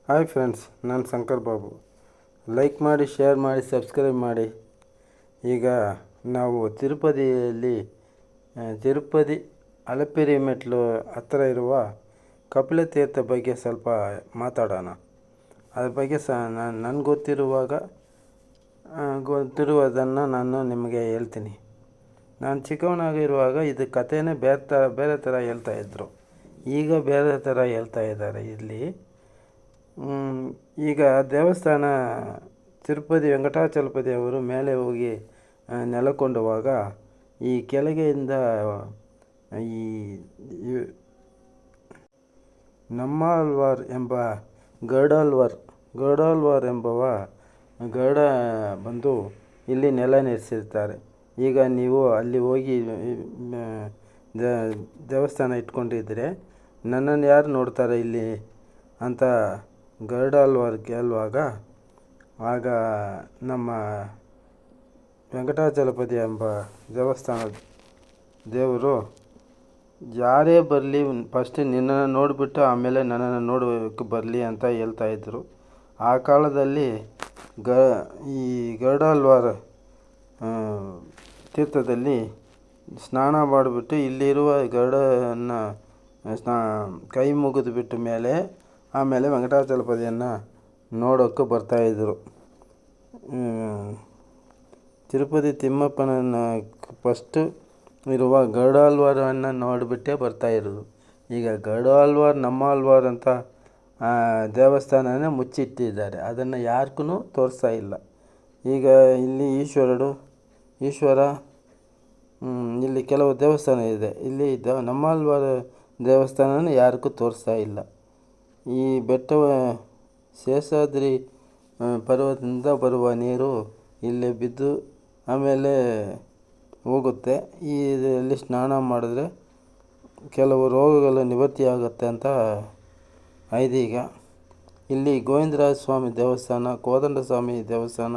Hi friends, ನಾನು Shankar Babu. Like ಮಾಡಿ, share ಮಾಡಿ, ಸಬ್ಸ್ಕ್ರೈಬ್ ಮಾಡಿ. ಈಗ ನಾವು ತಿರುಪತಿ ಅಲಪಿರಿ ಮೆಟ್ಲು ಹತ್ತಿರ ಇರುವ ಕಪಿಲತೀರ್ಥ ಬಗ್ಗೆ ಸ್ವಲ್ಪ ಮಾತಾಡೋಣ. ಅದ್ರ ಬಗ್ಗೆ ನನಗೆ ಗೊತ್ತಿರುವುದನ್ನು ನಾನು ನಿಮಗೆ ಹೇಳ್ತೀನಿ. ನಾನು ಚಿಕ್ಕವನಾಗಿರುವಾಗ ಇದು ಕಥೆನೇ ಬೇರೆ ಥರ ಹೇಳ್ತಾಯಿದ್ರು. ಈಗ ಬೇರೆ ಥರ ಹೇಳ್ತಾ ಇದ್ದಾರೆ ಇಲ್ಲಿ. ಈಗ ದೇವಸ್ಥಾನ ತಿರುಪತಿ ವೆಂಕಟಾಚಲಪತಿ ಅವರು ಮೇಲೆ ಹೋಗಿ ನೆಲೆಗೊಂಡವಾಗ ಈ ಕೆಳಗೆಯಿಂದ ಈ ನಮ್ಮಾಳ್ವಾರ್ ಎಂಬ ಗರುಡಾಳ್ವಾರ್ ಎಂಬವ ಗರುಡ ಬಂದು ಇಲ್ಲಿ ನೆಲ ನಿಲ್ಲಿಸಿರ್ತಾರೆ. ಈಗ ನೀವು ಅಲ್ಲಿ ಹೋಗಿ ದೇವಸ್ಥಾನ ಇಟ್ಕೊಂಡಿದ್ದರೆ ನನ್ನನ್ನು ಯಾರು ನೋಡ್ತಾರೆ ಇಲ್ಲಿ ಅಂತ ಗರುಡಾಳ್ವಾರ್ ಕೇಳುವಾಗ, ಆಗ ನಮ್ಮ ವೆಂಕಟಾಚಲಪತಿ ಎಂಬ ದೇವಸ್ಥಾನದ ದೇವರು, ಯಾರೇ ಬರಲಿ ಫಸ್ಟ್ ನಿನ್ನನ್ನು ನೋಡಿಬಿಟ್ಟು ಆಮೇಲೆ ನನ್ನನ್ನು ನೋಡೋಕ್ಕೆ ಬರಲಿ ಅಂತ ಹೇಳ್ತಾಯಿದ್ರು. ಆ ಕಾಲದಲ್ಲಿ ಈ ಗರುಡಾಳ್ವಾರ್ ತೀರ್ಥದಲ್ಲಿ ಸ್ನಾನ ಮಾಡಿಬಿಟ್ಟು ಇಲ್ಲಿರುವ ಗರುಡನ್ನು ಕೈ ಮುಗಿದು ಬಿಟ್ಟ ಮೇಲೆ ಆಮೇಲೆ ವೆಂಕಟಾಚಲಪತಿಯನ್ನು ನೋಡೋಕ್ಕೆ ಬರ್ತಾಯಿದ್ರು. ತಿರುಪತಿ ತಿಮ್ಮಪ್ಪನನ್ನು ಫಸ್ಟು ಇರುವ ಗರುಡಾಳ್ವಾರನ್ನು ನೋಡಿಬಿಟ್ಟೇ ಬರ್ತಾಯಿರೋದು. ಈಗ ಗರುಡಾಳ್ವಾರ್ ನಮ್ಮಾಳ್ವಾರ್ ಅಂತ ದೇವಸ್ಥಾನನೇ ಮುಚ್ಚಿಟ್ಟಿದ್ದಾರೆ. ಅದನ್ನು ಯಾರಿಗೂ ತೋರಿಸ್ತಾ ಇಲ್ಲ. ಈಗ ಇಲ್ಲಿ ಈಶ್ವರ ಇಲ್ಲಿ ಕೆಲವು ದೇವಸ್ಥಾನ ಇದೆ. ಇಲ್ಲಿ ನಮ್ಮಾಳ್ವಾರ್ ದೇವಸ್ಥಾನನೂ ಯಾರಿಗೂ ತೋರಿಸ್ತಾ ಇಲ್ಲ. ಈ ಬೆಟ್ಟವ ಶೇಷಾದ್ರಿ ಪರ್ವತದಿಂದ ಬರುವ ನೀರು ಇಲ್ಲಿ ಬಿದ್ದು ಆಮೇಲೆ ಹೋಗುತ್ತೆ. ಇದರಲ್ಲಿ ಸ್ನಾನ ಮಾಡಿದ್ರೆ ಕೆಲವು ರೋಗಗಳು ನಿವೃತ್ತಿಯಾಗುತ್ತೆ ಅಂತ ಐದೀಗ. ಇಲ್ಲಿ ಗೋವಿಂದರಾಜ ಸ್ವಾಮಿ ದೇವಸ್ಥಾನ, ಕೋದಂಡ ಸ್ವಾಮಿ ದೇವಸ್ಥಾನ,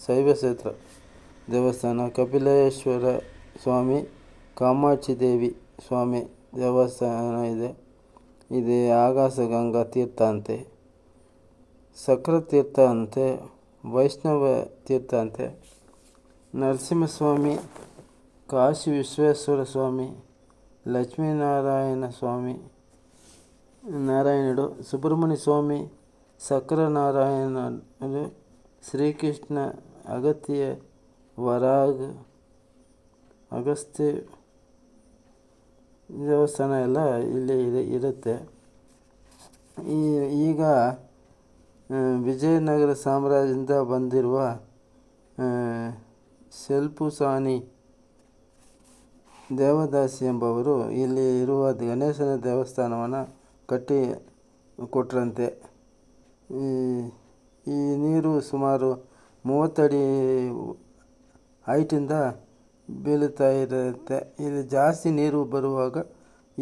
ಶೈವಕ್ಷೇತ್ರ ದೇವಸ್ಥಾನ, ಕಪಿಲೇಶ್ವರ ಸ್ವಾಮಿ, ಕಾಮಾಕ್ಷಿ ದೇವಿ ಸ್ವಾಮಿ ದೇವಸ್ಥಾನ ಇದೆ. ಇದು ಆಕಾಶಗಂಗಾ ತೀರ್ಥ ಅಂತೆ, ಸಕ್ರ ತೀರ್ಥ ಅಂತೆ, ವೈಷ್ಣವ ತೀರ್ಥ ಅಂತೆ, ನರಸಿಂಹಸ್ವಾಮಿ, ಕಾಶಿ ವಿಶ್ವೇಶ್ವರ ಸ್ವಾಮಿ, ಲಕ್ಷ್ಮೀನಾರಾಯಣ ಸ್ವಾಮಿ ನಾರಾಯಣುಡು, ಸುಬ್ರಹ್ಮಣ್ಯ ಸ್ವಾಮಿ, ಸಕ್ರನಾರಾಯಣರು, ಶ್ರೀಕೃಷ್ಣ, ಅಗತ್ಯ, ವರಾಗ್, ಅಗಸ್ತ್ಯ ದೇವಸ್ಥಾನ ಎಲ್ಲ ಇಲ್ಲಿ ಇರುತ್ತೆ. ಈಗ ವಿಜಯನಗರ ಸಾಮ್ರಾಜ್ಯದಿಂದ ಬಂದಿರುವ ಶೆಲ್ಪುಸಾನಿ ದೇವದಾಸಿ ಎಂಬವರು ಇಲ್ಲಿ ಇರುವ ಗಣೇಶನ ದೇವಸ್ಥಾನವನ್ನು ಕಟ್ಟಿ ಕೊಟ್ರಂತೆ. ಈ ನೀರು ಸುಮಾರು 30 ಅಡಿ ಹೈಟಿಂದ ಬೀಳುತ್ತಾ ಇರುತ್ತೆ. ಇಲ್ಲಿ ಜಾಸ್ತಿ ನೀರು ಬರುವಾಗ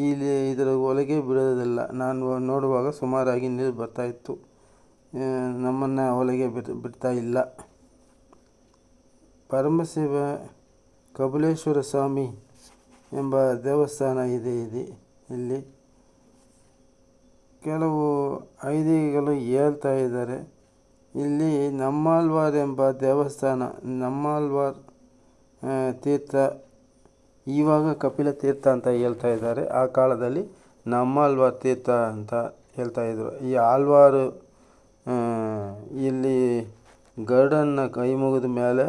ಇಲ್ಲಿ ಇದರ ಒಳಗೆ ಬಿಡೋದಿಲ್ಲ. ನಾನು ನೋಡುವಾಗ ಸುಮಾರಾಗಿ ನೀರು ಬರ್ತಾಯಿತ್ತು, ನಮ್ಮನ್ನು ಒಳಗೆ ಬಿಡ್ತಾ ಇಲ್ಲ. ಪರಮಶಿವ ಕಪಿಲೇಶ್ವರ ಸ್ವಾಮಿ ಎಂಬ ದೇವಸ್ಥಾನ ಇದೆ ಇಲ್ಲಿ. ಕೆಲವು ಐದಿಗಳು ಹೇಳ್ತಾ ಇದ್ದಾರೆ ಇಲ್ಲಿ ನಮ್ಮಾಳ್ವಾರ್ ಎಂಬ ದೇವಸ್ಥಾನ, ನಮ್ಮಾಳ್ವಾರ್ ತೀರ್ಥ ಇವಾಗ ಕಪಿಲ ತೀರ್ಥ ಅಂತ ಹೇಳ್ತಾ ಇದ್ದಾರೆ. ಆ ಕಾಲದಲ್ಲಿ ನಮ್ಮಾಳ್ವಾರ್ ತೀರ್ಥ ಅಂತ ಹೇಳ್ತಾಯಿದ್ರು. ಈ ಆಳ್ವಾರು ಇಲ್ಲಿ ಗರುಡನ್ನ ಕೈ ಮುಗಿದ ಮೇಲೆ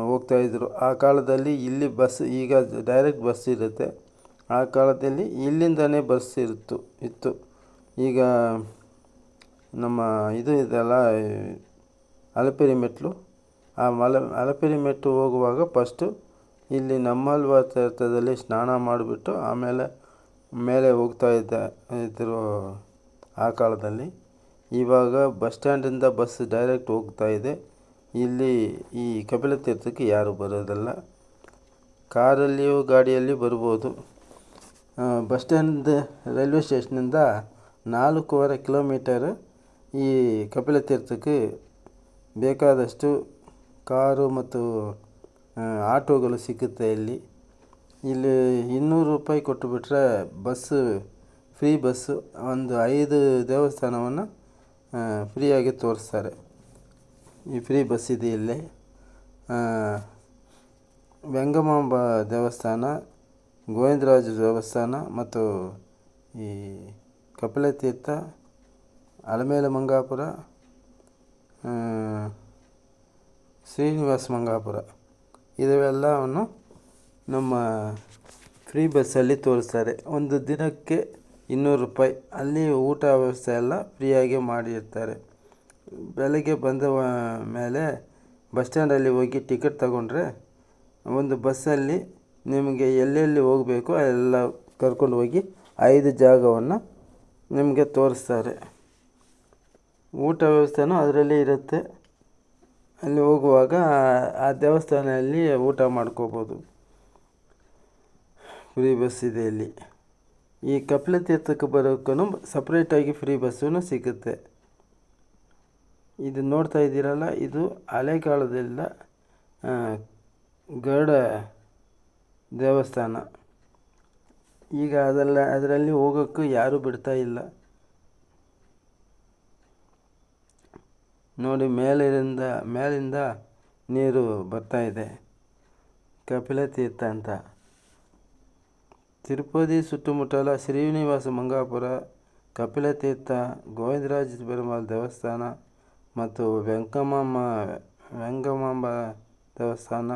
ಹೋಗ್ತಾಯಿದ್ರು. ಆ ಕಾಲದಲ್ಲಿ ಇಲ್ಲಿ ಬಸ್, ಈಗ ಡೈರೆಕ್ಟ್ ಬಸ್ ಇರುತ್ತೆ. ಆ ಕಾಲದಲ್ಲಿ ಇಲ್ಲಿಂದನೇ ಬಸ್ ಇತ್ತು. ಈಗ ನಮ್ಮ ಇದು ಇದೆಲ್ಲ ಅಲಪಿರಿ ಮೆಟ್ಲು, ಆ ಅಲಪಿರಿ ಮೆಟ್ಟು ಹೋಗುವಾಗ ಫಸ್ಟು ಇಲ್ಲಿ ನಮ್ಮಾಳ್ವಾರ್ ತೀರ್ಥದಲ್ಲಿ ಸ್ನಾನ ಮಾಡಿಬಿಟ್ಟು ಆಮೇಲೆ ಮೇಲೆ ಹೋಗ್ತಾ ಇದ್ದರು ಆ ಕಾಲದಲ್ಲಿ. ಇವಾಗ ಬಸ್ ಸ್ಟ್ಯಾಂಡಿಂದ ಬಸ್ ಡೈರೆಕ್ಟ್ ಹೋಗ್ತಾ ಇದೆ. ಇಲ್ಲಿ ಈ ಕಪಿಲ ತೀರ್ಥಕ್ಕೆ ಯಾರು ಬರೋದಲ್ಲ, ಕಾರಲ್ಲಿಯೂ ಗಾಡಿಯಲ್ಲಿ ಬರ್ಬೋದು. ಬಸ್ ಸ್ಟ್ಯಾಂಡ್ ರೈಲ್ವೆ ಸ್ಟೇಷನಿಂದ 4.25 ಕಿಲೋಮೀಟರ್ ಈ ಕಪಿಲ ತೀರ್ಥಕ್ಕೆ ಬೇಕಾದಷ್ಟು ಕಾರು ಮತ್ತು ಆಟೋಗಳು ಸಿಗುತ್ತೆ. ಇಲ್ಲಿ 200 ರೂಪಾಯಿ ಕೊಟ್ಟುಬಿಟ್ರೆ ಬಸ್ಸು ಫ್ರೀ ಬಸ್ಸು ಒಂದು 5 ದೇವಸ್ಥಾನವನ್ನು ಫ್ರೀಯಾಗಿ ತೋರಿಸ್ತಾರೆ. ಈ ಫ್ರೀ ಬಸ್ ಇದೆ ಇಲ್ಲಿ. ವೆಂಗಮಾಂಬ ದೇವಸ್ಥಾನ, ಗೋವಿಂದರಾಜ ದೇವಸ್ಥಾನ ಮತ್ತು ಈ ಕಪಿಲತೀರ್ಥ, ಅಲಮೇಲ ಮಂಗಾಪುರ, ಶ್ರೀನಿವಾಸ ಮಂಗಾಪುರ ಇವೆಲ್ಲವನ್ನು ನಮ್ಮ ಫ್ರೀ ಬಸ್ಸಲ್ಲಿ ತೋರಿಸ್ತಾರೆ. ಒಂದು ದಿನಕ್ಕೆ 200 ರೂಪಾಯಿ. ಅಲ್ಲಿ ಊಟ ವ್ಯವಸ್ಥೆ ಎಲ್ಲ ಫ್ರೀಯಾಗಿ ಮಾಡಿರ್ತಾರೆ. ಬೆಳಗ್ಗೆ ಬಂದ ಮೇಲೆ ಬಸ್ ಸ್ಟ್ಯಾಂಡಲ್ಲಿ ಹೋಗಿ ಟಿಕೆಟ್ ತಗೊಂಡ್ರೆ ಒಂದು ಬಸ್ಸಲ್ಲಿ ನಿಮಗೆ ಎಲ್ಲೆಲ್ಲಿ ಹೋಗಬೇಕು ಎಲ್ಲ ಕರ್ಕೊಂಡು ಹೋಗಿ 5 ಜಾಗವನ್ನು ನಿಮಗೆ ತೋರಿಸ್ತಾರೆ. ಊಟ ವ್ಯವಸ್ಥೆನೂ ಅದರಲ್ಲೇ ಇರುತ್ತೆ. ಅಲ್ಲಿ ಹೋಗುವಾಗ ಆ ದೇವಸ್ಥಾನದಲ್ಲಿ ಊಟ ಮಾಡ್ಕೋಬೋದು. ಫ್ರೀ ಬಸ್ ಇದೆ ಇಲ್ಲಿ. ಈ ಕಪಿಲತೀರ್ಥಕ್ಕೆ ಬರೋಕ್ಕೂ ಸಪ್ರೇಟಾಗಿ ಫ್ರೀ ಬಸ್ಸೂ ಸಿಗುತ್ತೆ. ಇದು ನೋಡ್ತಾ ಇದ್ದೀರಲ್ಲ, ಇದು ಹಳೆಗಾಲದಿಂದ ಗರುಡ ದೇವಸ್ಥಾನ. ಈಗ ಅದರಲ್ಲಿ ಹೋಗೋಕ್ಕೂ ಯಾರೂ ಬಿಡ್ತಾ ಇಲ್ಲ. ನೋಡಿ, ಮೇಲಿಂದ ನೀರು ಬರ್ತಾ ಇದೆ. ಕಪಿಲತೀರ್ಥ ಅಂತ. ತಿರುಪತಿ ಸುತ್ತಮುತ್ತಲ ಶ್ರೀನಿವಾಸ ಮಂಗಾಪುರ, ಕಪಿಲತೀರ್ಥ, ಗೋವಿಂದರಾಜ ಪೆರುಮಾಳ್ ದೇವಸ್ಥಾನ ಮತ್ತು ವೆಂಗಮಾಂಬ ದೇವಸ್ಥಾನ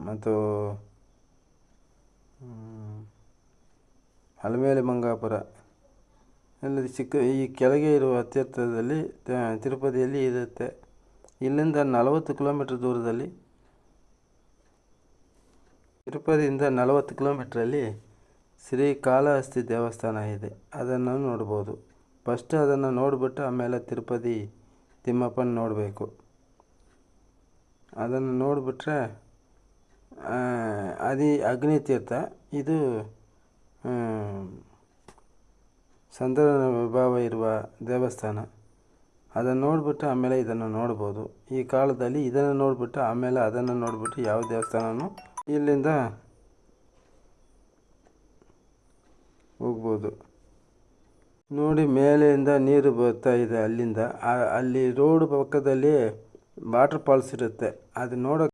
ಮತ್ತು ಅಲಮೇಲ ಮಂಗಾಪುರ ಎಲ್ಲ ಈ ಕೆಳಗೆ ಇರುವ ತೀರ್ಥದಲ್ಲಿ ತಿರುಪತಿಯಲ್ಲಿ ಇರುತ್ತೆ. ಇಲ್ಲಿಂದ 40 ಕಿಲೋಮೀಟ್ರ್ ದೂರದಲ್ಲಿ, ತಿರುಪತಿಯಿಂದ 40 ಕಿಲೋಮೀಟ್ರಲ್ಲಿ ಶ್ರೀಕಾಳಹಸ್ತಿ ದೇವಸ್ಥಾನ ಇದೆ. ಅದನ್ನು ನೋಡ್ಬೋದು. ಫಸ್ಟ್ ಅದನ್ನು ನೋಡಿಬಿಟ್ಟು ಆಮೇಲೆ ತಿರುಪತಿ ತಿಮ್ಮಪ್ಪನ ನೋಡಬೇಕು. ಅದನ್ನು ನೋಡಿಬಿಟ್ರೆ ಅಗ್ನಿತೀರ್ಥ. ಇದು ಸಂತಾನ ವಿಭಾವ ಇರುವ ದೇವಸ್ಥಾನ. ಅದನ್ನು ನೋಡಿಬಿಟ್ಟು ಆಮೇಲೆ ಇದನ್ನು ನೋಡ್ಬೋದು. ಈ ಕಾಲದಲ್ಲಿ ಇದನ್ನು ನೋಡಿಬಿಟ್ಟು ಆಮೇಲೆ ಅದನ್ನು ನೋಡಿಬಿಟ್ಟು ಯಾವ ದೇವಸ್ಥಾನನೂ ಇಲ್ಲಿಂದ ಹೋಗ್ಬೋದು. ನೋಡಿ, ಮೇಲೆಯಿಂದ ನೀರು ಬರ್ತಾ ಇದೆ ಅಲ್ಲಿಂದ. ಅಲ್ಲಿ ರೋಡ್ ಪಕ್ಕದಲ್ಲಿ ವಾಟರ್ ಫಾಲ್ಸ್ ಇರುತ್ತೆ. ಅದು ನೋಡೋಕ್ಕೆ